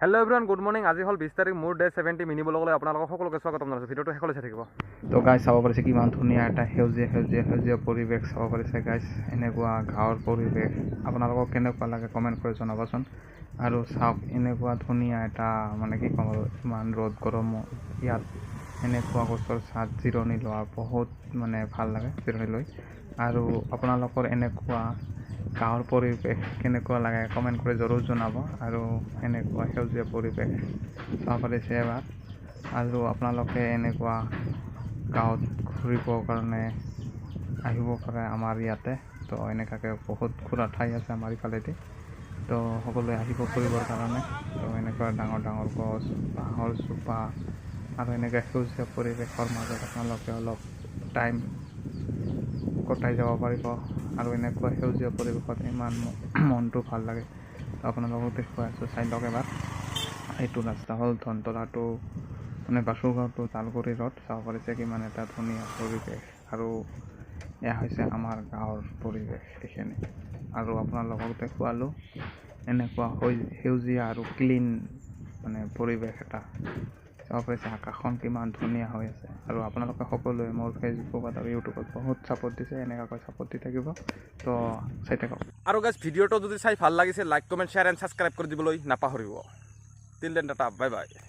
Hello' everyone good morning. আজি হ'ল 20 তাৰিখ, মোৰ ডে 70 মিনি ব্লগলৈ আপোনালোকক সকলোকে স্বাগতম জনাইছোঁ। ভিডিঅ'টো শেষলৈ চাই থাকিব। তো গাইজ চাব পাৰিছে কিমান ধুনীয়া এটা সেউজীয়া পৰিৱেশ চাব পাৰিছে গাইজ। এনেকুৱা গাঁৱৰ পৰিৱেশ আপোনালোকক কেনেকুৱা লাগে কমেণ্ট কৰি জনাবচোন। আৰু চাওক এনেকুৱা ধুনীয়া এটা মানে কি ক'ম আৰু ইমান ৰ'দ গৰম ইয়াত এনেকুৱা গছৰ ছাঁত জিৰণি লোৱা বহুত মানে ভাল লাগে জিৰণি লৈ। আৰু আপোনালোকৰ এনেকুৱা গাঁৱৰ পৰিৱেশ কেনেকুৱা লাগে কমেণ্ট কৰি জৰুৰ জনাব। আৰু এনেকুৱা সেউজীয়া পৰিৱেশ চাব পাৰিছে এবাৰ। আৰু আপোনালোকে এনেকুৱা গাঁৱত ঘূৰিবৰ কাৰণে আহিব পাৰে আমাৰ ইয়াতে। তো এনেকুৱাকৈ বহুত ঘূৰা ঠাই আছে আমাৰ ইফালেদি, তো সকলোৱে আহিব ফুৰিবৰ কাৰণে। তো এনেকুৱা ডাঙৰ ডাঙৰ গছ, বাঁহৰ চোপা আৰু এনেকৈ সেউজীয়া পৰিৱেশৰ মাজত আপোনালোকে অলপ টাইম কটাই যাব পাৰিব। আৰু এনেকুৱা সেউজীয়া পৰিৱেশত ইমান মনটো ভাল লাগে। আপোনালোকক দেখুৱাই আছোঁ, চাই লওক এবাৰ। এইটো ৰাস্তা হ'ল ধনতলা টু মানে বাসুগাঁও টু তালগুৰি ৰোড। চাব পাৰিছে কিমান এটা ধুনীয়া পৰিৱেশ। আৰু এয়া হৈছে আমাৰ গাঁৱৰ পৰিৱেশ এইখিনি। আৰু আপোনালোকক দেখুৱালোঁ এনেকুৱা সেউজীয়া আৰু ক্লিন মানে পৰিৱেশ এটা। চাব পাৰিছে আকাশখন কিমান ধুনীয়া হৈ আছে। আৰু আপোনালোকে সকলোৱে মোৰ ফেচবুকত আৰু ইউটিউবত বহুত ছাপোৰ্ট দিছে, এনেকুৱাকৈ ছাপোৰ্ট দি থাকিব। তো চাই থাকক। আৰু গাইজ ভিডিঅ'টো যদি চাই ভাল লাগিছে like comment share and subscribe কৰি দিবলৈ নাপাহৰিব। Till then Tata, bye bye.